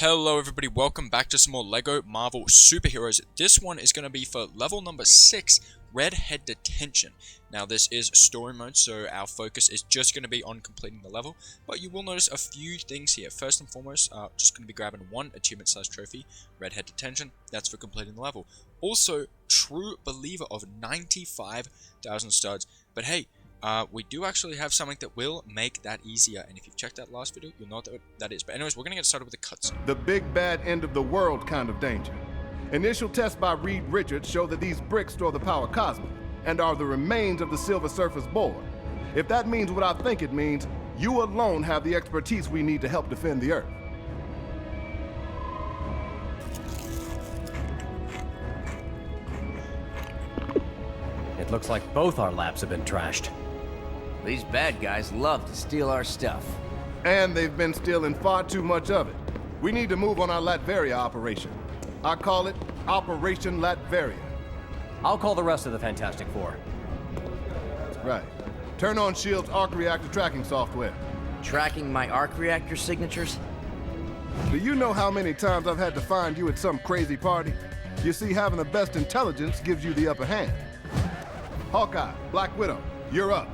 Hello everybody, welcome back to some more LEGO Marvel Superheroes. This one is going to be for level number 6, Red Head Detention. Now this is story mode, so our focus is just going to be on completing the level, but you will notice a few things here. First and foremost, just going to be grabbing one achievement/trophy, Red Head Detention, that's for completing the level. Also, True Believer of 95,000 studs, but hey, we do actually have something that will make that easier, and if you've checked that last video, you'll know what that is. But anyways, we're going to get started with the cutscene. The big bad end of the world kind of danger. Initial tests by Reed Richards show that these bricks store the power cosmic and are the remains of the Silver Surfer's board. If that means what I think it means, you alone have the expertise we need to help defend the Earth. It looks like both our labs have been trashed. These bad guys love to steal our stuff. And they've been stealing far too much of it. We need to move on our Latveria operation. I call it Operation Latveria. I'll call the rest of the Fantastic Four. Right. Turn on S.H.I.E.L.D.'s arc reactor tracking software. Tracking my arc reactor signatures? Do you know how many times I've had to find you at some crazy party? You see, having the best intelligence gives you the upper hand. Hawkeye, Black Widow, you're up.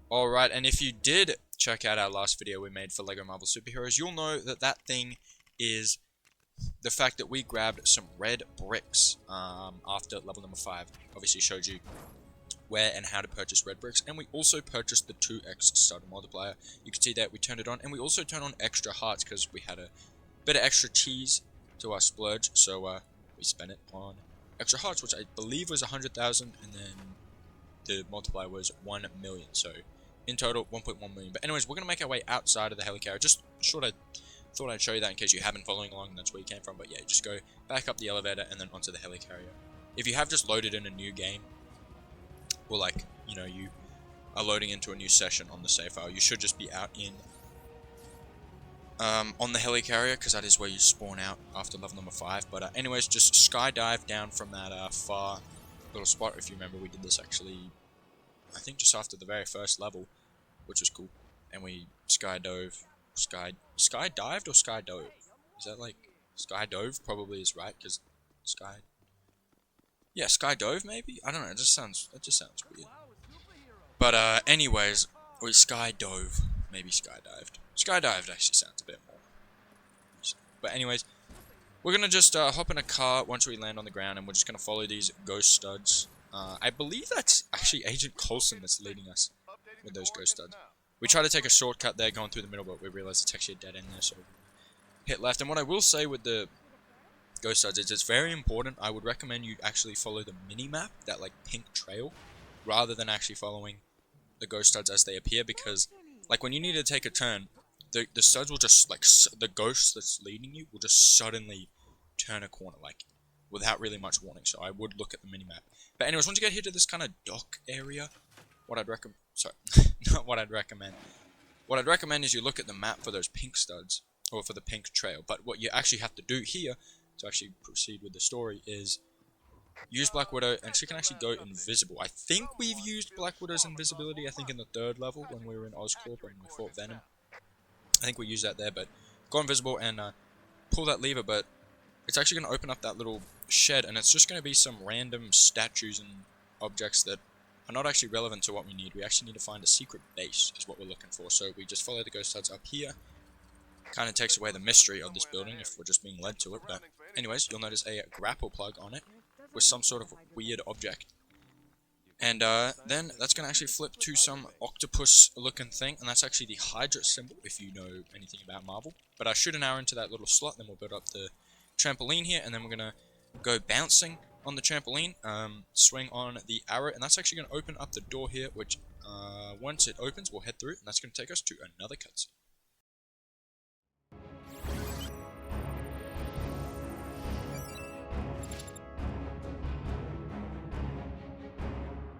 Alright, and if you did check out our last video we made for LEGO Marvel Superheroes, you'll know that that thing is the fact that we grabbed some red bricks after level number 5. Obviously showed you where and how to purchase red bricks, and we also purchased the 2x stud multiplier. You can see that we turned it on, and we also turned on extra hearts because we had a bit of extra cheese to our splurge, so we spent it on extra hearts, which I believe was 100,000, and then the multiplier was 1 million, so in total 1.1 million. But anyways, we're gonna make our way outside of the helicarrier. Just thought I'd show you that in case you haven't following along and that's where you came from. But yeah, just go back up the elevator and then onto the helicarrier. If you have just loaded in a new game, or like, you know, you are loading into a new session on the save file, you should just be out in on the helicarrier, because that is where you spawn out after level number 5. But anyways, just skydive down from that far little spot. If you remember, we did this actually, I think just after the very first level, which was cool. And we skydived or skydove? Is that like skydove? Probably is right, because yeah, skydove maybe. I don't know. It just sounds weird. But anyways, we skydove, maybe skydived. Skydived actually sounds a bit more. But anyways, we're gonna just hop in a car once we land on the ground, and we're just gonna follow these ghost studs. I believe that's actually Agent Coulson that's leading us with those ghost studs. We tried to take a shortcut there going through the middle, but we realized it's actually a dead end there, so hit left. And what I will say with the ghost studs is it's very important. I would recommend you actually follow the mini-map, that like pink trail, rather than actually following the ghost studs as they appear, because like when you need to take a turn, the studs will just, like, the ghost that's leading you will just suddenly turn a corner, like, without really much warning, so I would look at the minimap. But anyways, once you get here to this kind of dock area, what I'd recommend, sorry, not what I'd recommend. What I'd recommend is you look at the map for those pink studs, or for the pink trail. But what you actually have to do here, to actually proceed with the story, is use Black Widow, and she can actually go invisible. I think we've used Black Widow's invisibility, I think in the 3rd level, when we were in Oscorp and we fought Venom. I think we used that there, but go invisible and pull that lever, but it's actually going to open up that little shed, and it's just going to be some random statues and objects that are not actually relevant to what we need. We actually need to find a secret base, is what we're looking for. So we just follow the ghost studs up here. Kind of takes away the mystery of this building if we're just being led to it. But anyways, you'll notice a grapple plug on it with some sort of weird object. And then that's going to actually flip to some octopus-looking thing, and that's actually the Hydra symbol, if you know anything about Marvel. But I shoot an arrow into that little slot, then we'll build up the trampoline here, and then we're going to go bouncing on the trampoline, swing on the arrow, and that's actually going to open up the door here, which once it opens, we'll head through it, and that's going to take us to another cutscene.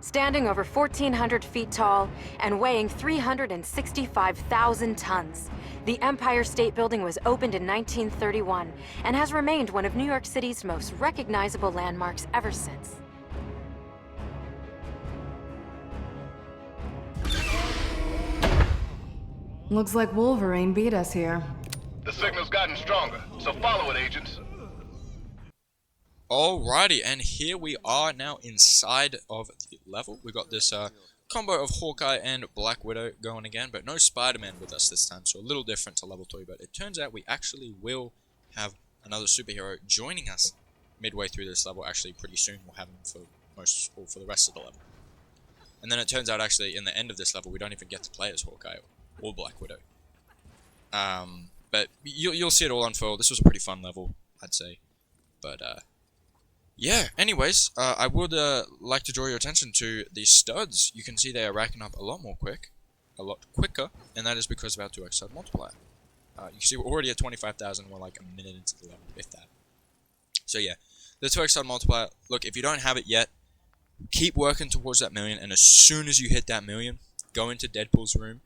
Standing over 1,400 feet tall and weighing 365,000 tons, the Empire State Building was opened in 1931 and has remained one of New York City's most recognizable landmarks ever since. Looks like Wolverine beat us here. The signal's gotten stronger, so follow it, agents. Alrighty, and here we are now inside of the level. We got this combo of Hawkeye and Black Widow going again, but no Spider-Man with us this time, so a little different to level 3. But it turns out we actually will have another superhero joining us midway through this level. Actually, pretty soon we'll have him for the rest of the level. And then it turns out actually in the end of this level we don't even get to play as Hawkeye or Black Widow. But you'll see it all unfold. This was a pretty fun level, I'd say. But yeah, anyways, I would like to draw your attention to these studs. You can see they are racking up a lot quicker, and that is because of our 2x stud multiplier. You can see we're already at 25,000, we're like a minute into the level, if that. So yeah, the 2x stud multiplier, look, if you don't have it yet, keep working towards that million, and as soon as you hit that million, go into Deadpool's room,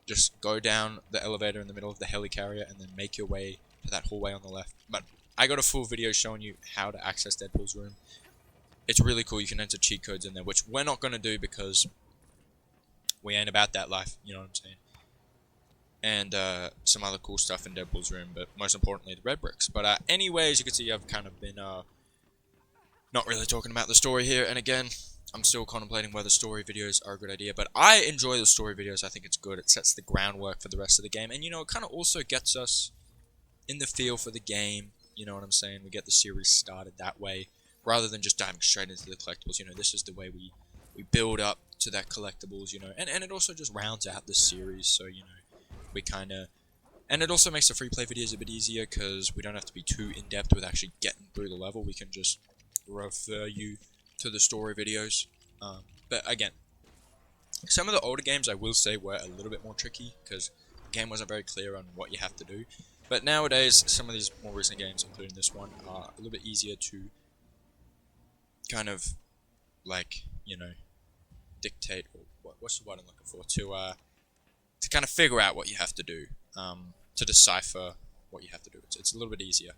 just go down the elevator in the middle of the helicarrier, and then make your way to that hallway on the left. But I got a full video showing you how to access Deadpool's room. It's really cool. You can enter cheat codes in there, which we're not going to do because we ain't about that life, you know what I'm saying? And some other cool stuff in Deadpool's room, but most importantly, the red bricks. But anyways, you can see I've kind of been not really talking about the story here, and again, I'm still contemplating whether story videos are a good idea, but I enjoy the story videos. I think it's good. It sets the groundwork for the rest of the game, and you know, it kind of also gets us in the feel for the game. You know what I'm saying? We get the series started that way, rather than just diving straight into the collectibles. You know, this is the way we build up to that collectibles, you know, and it also just rounds out the series, so, you know, we kind of, and it also makes the free play videos a bit easier, because we don't have to be too in-depth with actually getting through the level. We can just refer you to the story videos. But again, some of the older games I will say were a little bit more tricky, because the game wasn't very clear on what you have to do. But nowadays, some of these more recent games, including this one, are a little bit easier to kind of, like, you know, dictate, or what's the word I'm looking for, to kind of figure out what you have to do, to decipher what you have to do. It's a little bit easier.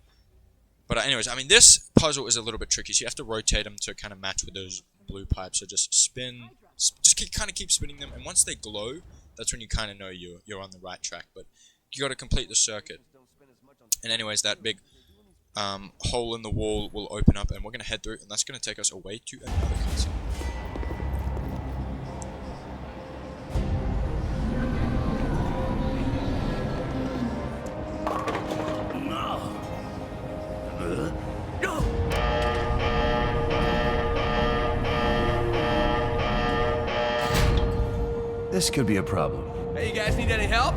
But anyways, I mean, this puzzle is a little bit tricky, so you have to rotate them to kind of match with those blue pipes. So just spin, kind of keep spinning them, and once they glow, that's when you kind of know you're on the right track. But you got to complete the circuit. And anyways, that big hole in the wall will open up, and we're going to head through, and that's going to take us away to another cutscene. This could be a problem. Hey, you guys need any help?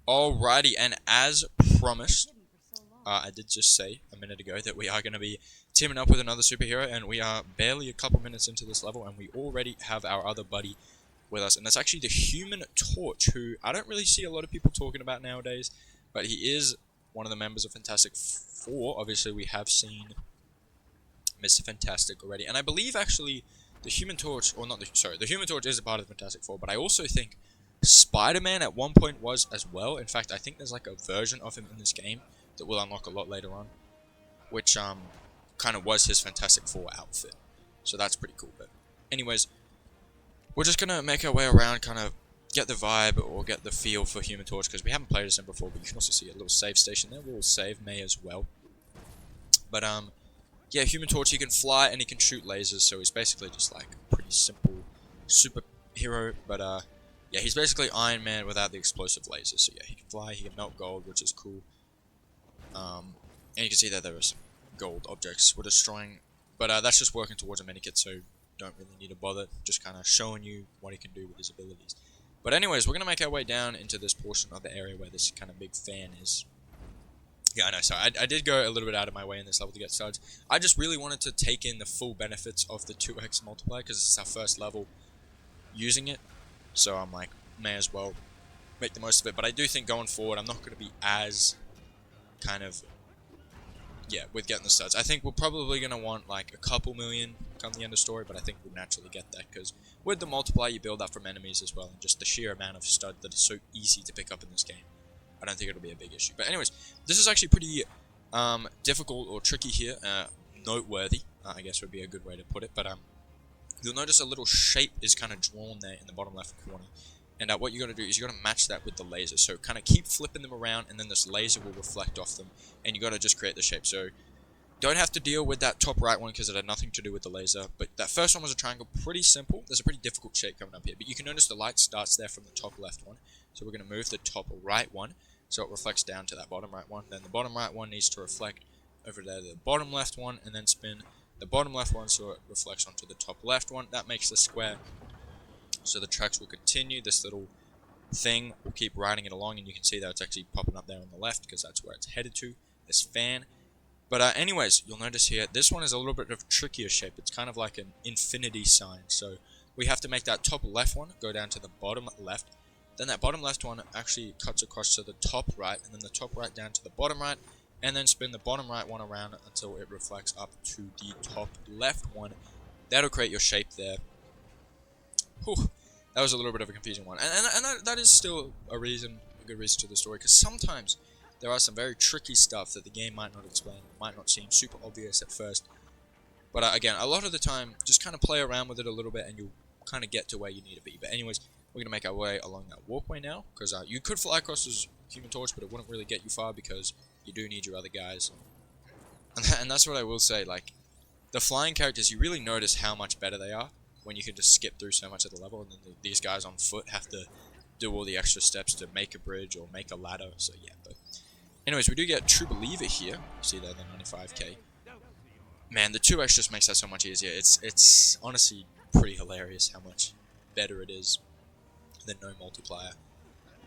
Alrighty, and as promised, I did just say a minute ago that we are going to be teaming up with another superhero, and we are barely a couple minutes into this level, and we already have our other buddy with us, and that's actually the Human Torch, who I don't really see a lot of people talking about nowadays, but he is one of the members of Fantastic Four. Obviously, we have seen Mr. Fantastic already, and I believe actually the Human Torch, or not the, sorry, the Human Torch is a part of the Fantastic Four, but I also think Spider-Man at one point was as well. In fact, I think there's like a version of him in this game that we'll unlock a lot later on, which kind of was his Fantastic Four outfit. So that's pretty cool. But anyways, we're just gonna make our way around, kind of get the vibe or get the feel for Human Torch, because we haven't played as him before. But you can also see a little save station there. We'll save May as well. But yeah, Human Torch, he can fly and he can shoot lasers, so he's basically just like a pretty simple superhero. But yeah, he's basically Iron Man without the explosive lasers. So yeah, he can fly, he can melt gold, which is cool. And you can see that there are some gold objects we're destroying. But that's just working towards a medikit, so don't really need to bother. Just kind of showing you what he can do with his abilities. But anyways, we're going to make our way down into this portion of the area where this kind of big fan is. Yeah, I know, so I did go a little bit out of my way in this level to get studs. I just really wanted to take in the full benefits of the 2x multiplier, because it's our first level using it. So I'm like, may as well make the most of it. But I do think going forward, I'm not going to be as kind of, yeah, with getting the studs. I think we're probably going to want like a couple million come the end of story, but I think we'll naturally get that, because with the multiplier, you build up from enemies as well, and just the sheer amount of stud that is so easy to pick up in this game. I don't think it'll be a big issue. But anyways, this is actually pretty difficult or tricky here, noteworthy, I guess would be a good way to put it, but you'll notice a little shape is kind of drawn there in the bottom left corner. And what you're going to do is you're going to match that with the laser. So kind of keep flipping them around, and then this laser will reflect off them. And you got to just create the shape. So don't have to deal with that top right one because it had nothing to do with the laser. But that first one was a triangle, pretty simple. There's a pretty difficult shape coming up here. But you can notice the light starts there from the top left one. So we're going to move the top right one so it reflects down to that bottom right one. Then the bottom right one needs to reflect over there to the bottom left one, and then spin the bottom left one so it reflects onto the top left one. That makes the square. So the tracks will continue. This little thing will keep riding it along, and you can see that it's actually popping up there on the left because that's where it's headed to, this fan. But anyways, you'll notice here, this one is a little bit of a trickier shape. It's kind of like an infinity sign. So we have to make that top left one go down to the bottom left. Then that bottom left one actually cuts across to the top right, and then the top right down to the bottom right, and then spin the bottom right one around until it reflects up to the top left one. That'll create your shape there. Whew, that was a little bit of a confusing one, and that is still a good reason to the story, because sometimes there are some very tricky stuff that the game might not explain, might not seem super obvious at first, but again, a lot of the time, just kind of play around with it a little bit, and you'll kind of get to where you need to be. But anyways, we're going to make our way along that walkway now, because you could fly across as Human Torch, but it wouldn't really get you far, because you do need your other guys, and that's what I will say, like, the flying characters, you really notice how much better they are when you can just skip through so much of the level, and then these guys on foot have to do all the extra steps to make a bridge or make a ladder. So yeah, but anyways, we do get True Believer here. See there, the 95k. Man, the 2x just makes that so much easier. It's honestly pretty hilarious how much better it is than no multiplier.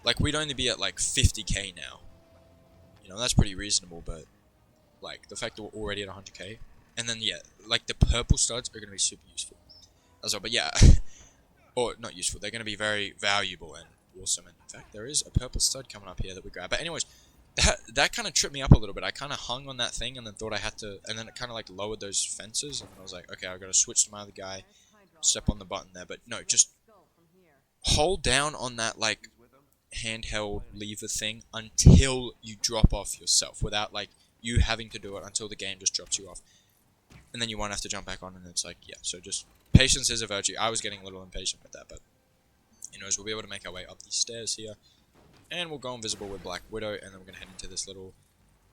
Like, we'd only be at like 50k now. You know, that's pretty reasonable, but like the fact that we're already at 100k, and then yeah, like the purple studs are gonna be super useful as well. But yeah, or not useful, they're going to be very valuable and awesome. And in fact, there is a purple stud coming up here that we grab. But anyways, that kind of tripped me up a little bit. I kind of hung on that thing and then thought I had to, and then it kind of like lowered those fences, and I was like, okay, I've got to switch to my other guy, step on the button there. But no, just hold down on that like handheld lever thing until you drop off yourself, without like you having to do it until the game just drops you off. And then you won't have to jump back on, and it's like, yeah, so just patience is a virtue. I was getting a little impatient with that, but anyways, we'll be able to make our way up these stairs here, and we'll go invisible with Black Widow, and then we're going to head into this little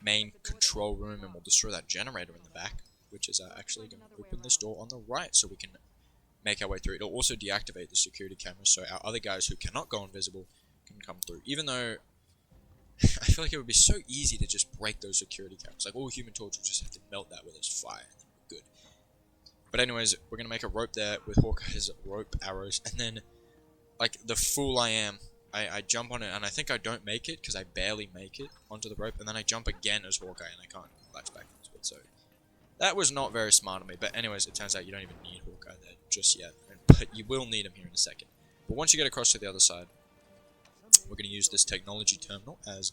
main control room, and we'll destroy that generator in the back, which is actually going to open this door on the right, so we can make our way through. It'll also deactivate the security cameras, so our other guys who cannot go invisible can come through, even though I feel like it would be so easy to just break those security cameras. Like, all Human Torch would just have to melt that with his fire. Good. But anyways, we're going to make a rope there with Hawkeye's rope arrows. And then, like the fool I am, I jump on it. And I think I don't make it because I barely make it onto the rope. And then I jump again as Hawkeye and I can't latch back into it. So that was not very smart of me. But anyways, it turns out you don't even need Hawkeye there just yet. But you will need him here in a second. But once you get across to the other side, we're going to use this technology terminal as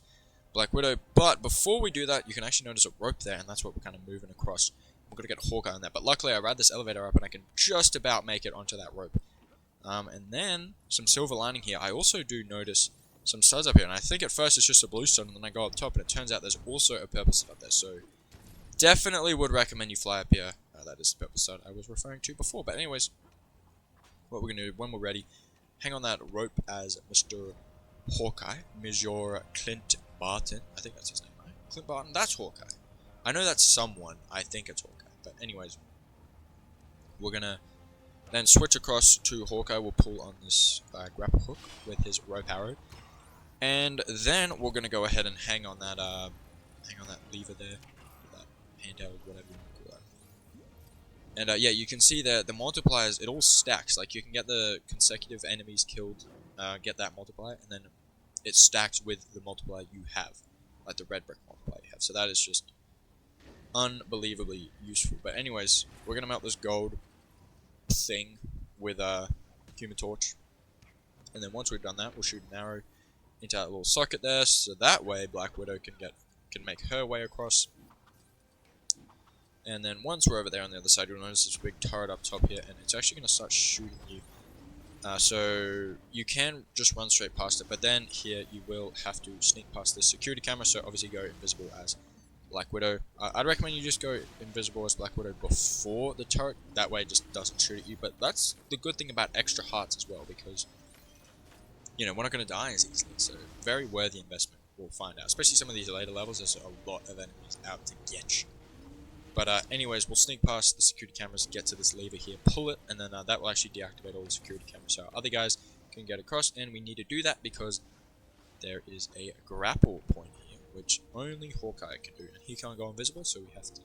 Black Widow. But before we do that, you can actually notice a rope there, and that's what we're kind of moving across. We're going to get Hawkeye on that. But luckily, I ride this elevator up, and I can just about make it onto that rope. And then, some silver lining here. I also do notice some studs up here, and I think at first it's just a blue stud, and then I go up top, and it turns out there's also a purple stud up there. So, definitely would recommend you fly up here. That is the purple stud I was referring to before. But anyways, what we're going to do, when we're ready, hang on that rope as Mr. Hawkeye, Major Clint Barton. I think that's his name, right? Clint Barton, that's Hawkeye. I know that's someone. I think it's Hawkeye. But anyways, we're going to then switch across to Hawkeye. We'll pull on this grapple hook with his rope arrow. And then we're going to go ahead and hang on that lever there. That handheld, whatever you want to call that. And yeah, you can see that the multipliers, it all stacks. Like, you can get the consecutive enemies killed, get that multiplier, and then it stacks with the multiplier you have. Like the red brick multiplier you have. So that is just unbelievably useful. But anyways, we're going to melt this gold thing with a Human Torch. And then once we've done that, we'll shoot an arrow into that little socket there, so that way Black Widow can make her way across. And then once we're over there on the other side, you'll notice this big turret up top here, and it's actually going to start shooting you. So you can just run straight past it, but then here you will have to sneak past this security camera, so obviously go invisible as Black Widow. I'd recommend you just go invisible as Black Widow before the turret. That way it just doesn't shoot at you. But that's the good thing about extra hearts as well, because, you know, we're not going to die as easily. So, very worthy investment. We'll find out. Especially some of these later levels, there's a lot of enemies out to get you. But anyways, we'll sneak past the security cameras, get to this lever here, pull it, and then that will actually deactivate all the security cameras. So our other guys can get across, and we need to do that because there is a grapple point here, which only Hawkeye can do, and he can't go invisible, so we have to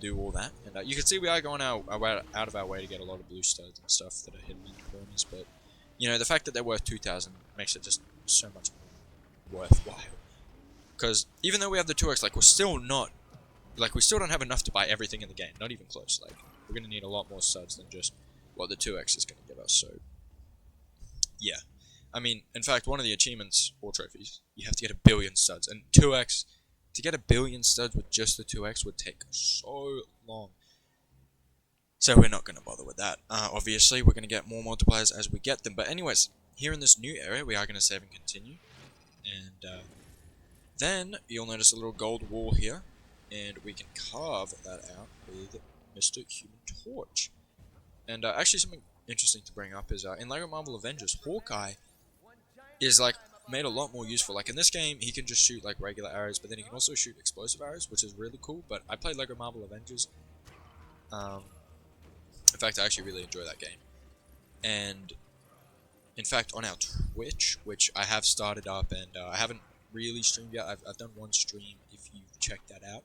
do all that. And you can see we are going out of our way to get a lot of blue studs and stuff that are hidden in the corners, but, you know, the fact that they're worth 2,000 makes it just so much more worthwhile. Because even though we have the 2x, like, we're still not, like, we still don't have enough to buy everything in the game, not even close. Like, we're going to need a lot more studs than just what the 2x is going to give us, so, yeah. I mean, in fact, one of the achievements, or trophies, you have to get 1 billion studs, and 2x, to get 1 billion studs with just the 2x would take so long. So we're not going to bother with that. Obviously, we're going to get more multipliers as we get them, but anyways, here in this new area, we are going to save and continue, and then you'll notice a little gold wall here, and we can carve that out with Mr. Human Torch. And actually something interesting to bring up is in LEGO Marvel Avengers, Hawkeye is like made a lot more useful. Like in this game, he can just shoot like regular arrows, but then he can also shoot explosive arrows, which is really cool. But I played LEGO Marvel Avengers. In fact, I actually really enjoy that game. And in fact, on our Twitch, which I have started up, and I haven't really streamed yet. I've done one stream. If you've checked that out,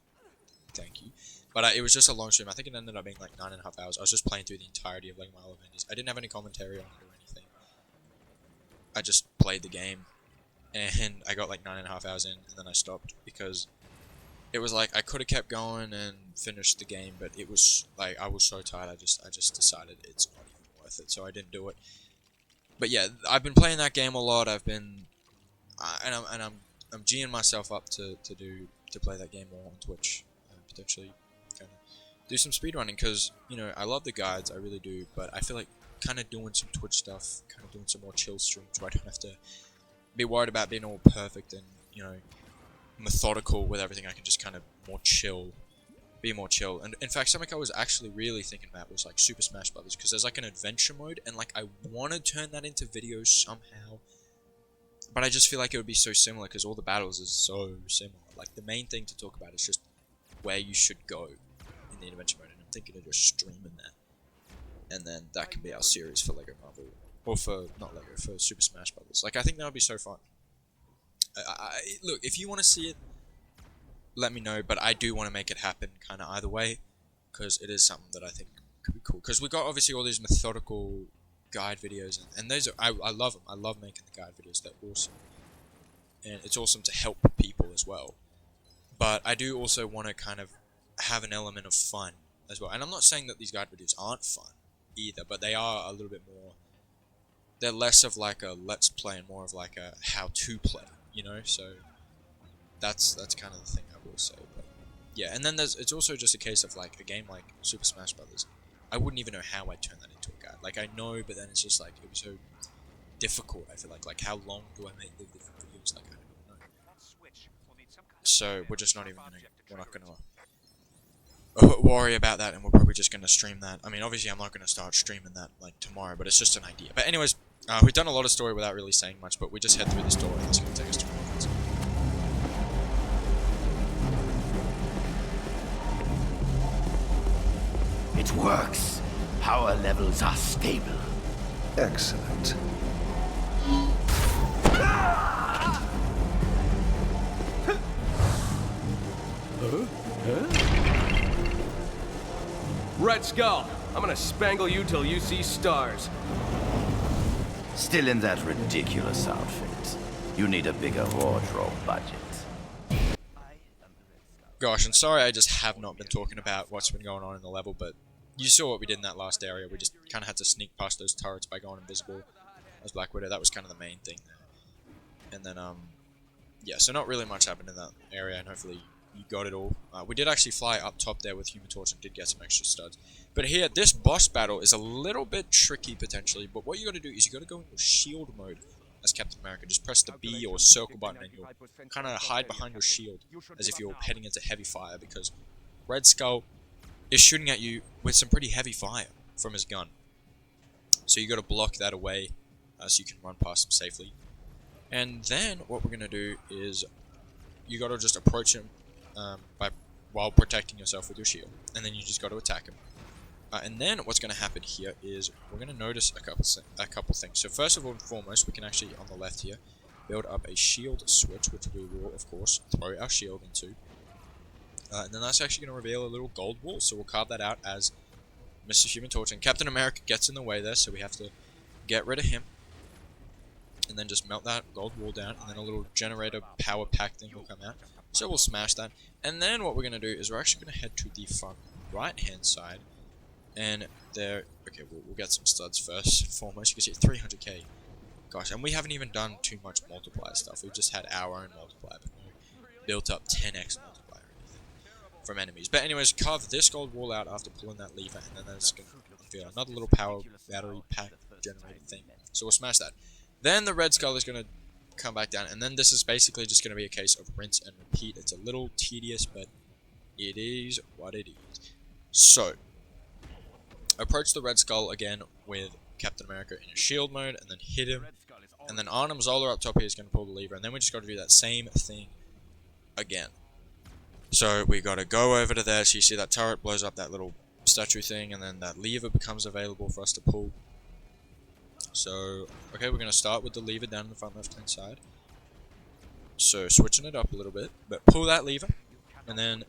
thank you. But it was just a long stream. I think it ended up being like 9.5 hours. I was just playing through the entirety of LEGO Marvel Avengers. I didn't have any commentary on it or anything. I just played the game, and I got like 9.5 hours in, and then I stopped because it was like I could have kept going and finished the game, but it was like I was so tired. I just decided it's not even worth it, so I didn't do it. But yeah, I've been playing that game a lot. I've been, I'm G'ing myself up to play that game more on Twitch, potentially kind of do some speedrunning, because, you know, I love the guides, I really do, but I feel like kind of doing some Twitch stuff, kind of doing some more chill streams where I don't have to be worried about being all perfect and, you know, methodical with everything. I can just kind of be more chill. And in fact, something I was actually really thinking about was like Super Smash Brothers, because there's like an adventure mode, and like I want to turn that into videos somehow. But I just feel like it would be so similar, because all the battles is so similar. Like, the main thing to talk about is just where you should go in the adventure mode, and I'm thinking of just streaming that. And then that can be our series for LEGO Marvel, or for, not LEGO, for Super Smash Brothers. Like, I think that would be so fun. Look, if you want to see it, let me know, but I do want to make it happen kind of either way, because it is something that I think could be cool. Because we got, obviously, all these methodical guide videos, and those are, I love them. I love making the guide videos. They're awesome, and it's awesome to help people as well. But I do also want to kind of have an element of fun as well. And I'm not saying that these guide videos aren't fun either, but they are a little bit more, they're less of like a let's play and more of like a how to play, you know. So that's kind of the thing I will say. But yeah, and then it's also just a case of like a game like Super Smash Brothers. I wouldn't even know how I'd turn that into a guide. Like, I know, but then it's just like, it was so difficult, I feel like how long do I make the different videos? Like, I don't know. So, we're just not even gonna, we're not gonna worry about that, and we're probably just gonna stream that. I mean, obviously I'm not gonna start streaming that, like, tomorrow, but it's just an idea. But anyways, we've done a lot of story without really saying much, but we just head through this door, and it's gonna take us to Americans. It works. Power levels are stable. Excellent. Red Skull, I'm gonna spangle you till you see stars. Still in that ridiculous outfit. You need a bigger wardrobe budget. Gosh, and sorry I just have not been talking about what's been going on in the level, but you saw what we did in that last area. We just kind of had to sneak past those turrets by going invisible as Black Widow. That was kind of the main thing there. And then, yeah, so not really much happened in that area, and hopefully you got it all. We did actually fly up top there with Human Torch and did get some extra studs. But here, this boss battle is a little bit tricky potentially, but what you got to do is you got to go into shield mode as Captain America. Just press the B or circle button and you'll kind of hide behind your shield as if you're heading into heavy fire, because Red Skull is shooting at you with some pretty heavy fire from his gun. So you got to block that away so you can run past him safely. And then what we're going to do is you got to just approach him while protecting yourself with your shield. And then you just got to attack him. And then what's going to happen here is we're going to notice a couple things. So first of all and foremost, we can actually, on the left here, build up a shield switch, which we will, of course, throw our shield into. And then that's actually going to reveal a little gold wall. So we'll carve that out as Mr. Human Torch. And Captain America gets in the way there, so we have to get rid of him. And then just melt that gold wall down. And then a little generator power pack thing will come out. So we'll smash that. And then what we're going to do is we're actually going to head to the front right-hand side. And there, okay, we'll get some studs first. Foremost, you can see 300k. Gosh, and we haven't even done too much multiplier stuff. We've just had our own multiplier, but we built up 10x multiplier or anything from enemies. But anyways, carve this gold wall out after pulling that lever, and then that's going to unveil another little power battery pack generated thing. So we'll smash that. Then the Red Skull is going to come back down, and then this is basically just going to be a case of rinse and repeat. It's a little tedious, but it is what it is. So approach the Red Skull again with Captain America in a shield mode, and then hit him. And then Arnim Zola up top here is going to pull the lever, and then we just got to do that same thing again. So we got to go over to there, so you see that turret blows up that little statue thing, and then that lever becomes available for us to pull. So, okay, we're going to start with the lever down in the front left hand side. So switching it up a little bit, but pull that lever, and then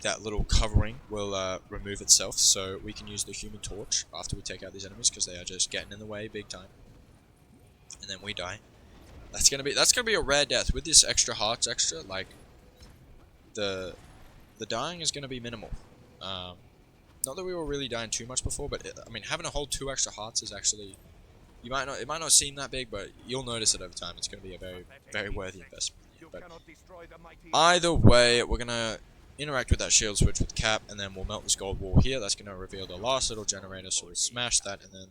that little covering will remove itself, so we can use the Human Torch after we take out these enemies, because they are just getting in the way big time. And then we die. That's gonna be a rare death with this extra hearts extra. Like the dying is gonna be minimal. Not that we were really dying too much before, but I mean, having a whole 2 extra hearts is actually, it might not seem that big, but you'll notice it over time. It's gonna be a very, very worthy investment. But either way, we're gonna interact with that shield switch with Cap, and then we'll melt this gold wall here. That's going to reveal the last little generator, so we'll smash that, and then,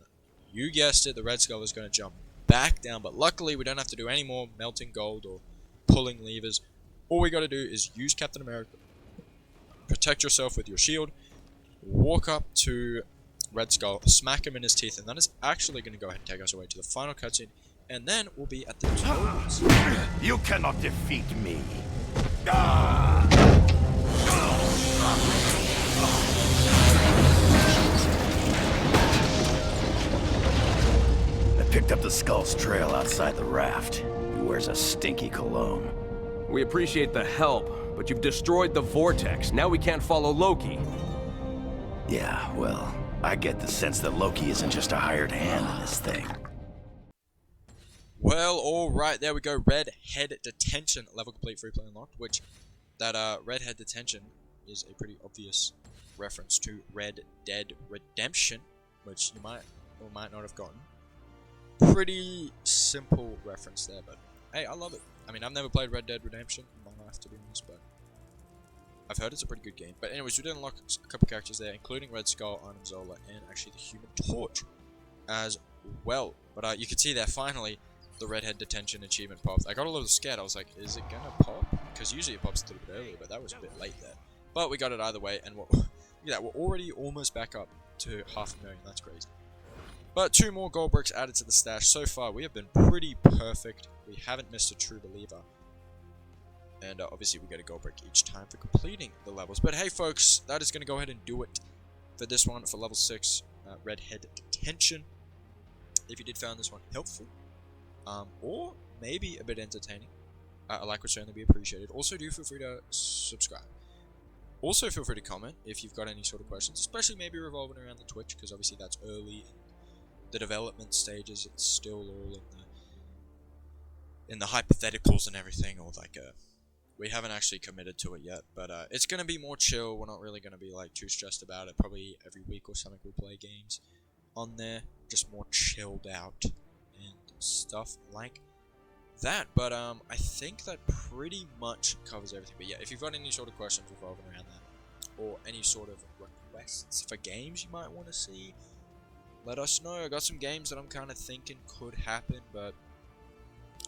you guessed it, the Red Skull is going to jump back down, but luckily we don't have to do any more melting gold or pulling levers. All we got to do is use Captain America, protect yourself with your shield, walk up to Red Skull, smack him in his teeth, and that is actually going to go ahead and take us away to the final cutscene, and then we'll be at the toes. You cannot defeat me. I picked up the Skull's trail outside the raft. He wears a stinky cologne. We appreciate the help, but you've destroyed the vortex. Now we can't follow Loki. Yeah, well, I get the sense that Loki isn't just a hired hand in this thing. Well, alright, there we go. Red Head Detention, level complete, free play unlocked, which that Red Head Detention is a pretty obvious reference to Red Dead Redemption, which you might or might not have gotten. Pretty simple reference there, but hey, I love it. I mean, I've never played Red Dead Redemption in my life, to be honest, but I've heard it's a pretty good game. But anyways, we did unlock a couple characters there, including Red Skull, Arnim Zola, and actually the Human Torch as well. But you can see there, finally, the Red Head Detention achievement popped. I got a little scared. I was like, is it gonna pop? Because usually it pops a little bit earlier, but that was a bit late there. But we got it either way, and look at that, we're already almost back up to 500,000. That's crazy. But 2 more gold bricks added to the stash. So far, we have been pretty perfect. We haven't missed a true believer. And obviously, we get a gold brick each time for completing the levels. But hey, folks, that is going to go ahead and do it for this one, for level 6, Red Head Detention. If you did find this one helpful, or maybe a bit entertaining, a like would certainly be appreciated. Also, do feel free to subscribe. Also, feel free to comment if you've got any sort of questions, especially maybe revolving around the Twitch, because obviously that's early in the development stages. It's still all in the hypotheticals and everything, or like we haven't actually committed to it yet. But it's gonna be more chill. We're not really gonna be like too stressed about it. Probably every week or something we'll play games on there, just more chilled out and stuff like that. But I think that pretty much covers everything. But yeah, if you've got any sort of questions revolving around that, or any sort of requests for games you might want to see, let us know. I got some games that I'm kind of thinking could happen, but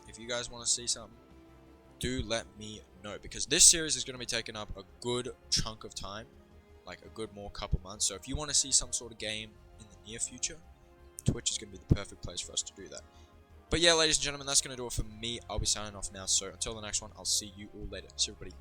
if you guys want to see something, do let me know, because this series is going to be taking up a good chunk of time, like a good more couple months. So if you want to see some sort of game in the near future, Twitch is going to be the perfect place for us to do that. But yeah, ladies and gentlemen, that's going to do it for me. I'll be signing off now, so until the next one, I'll see you all later. See everybody.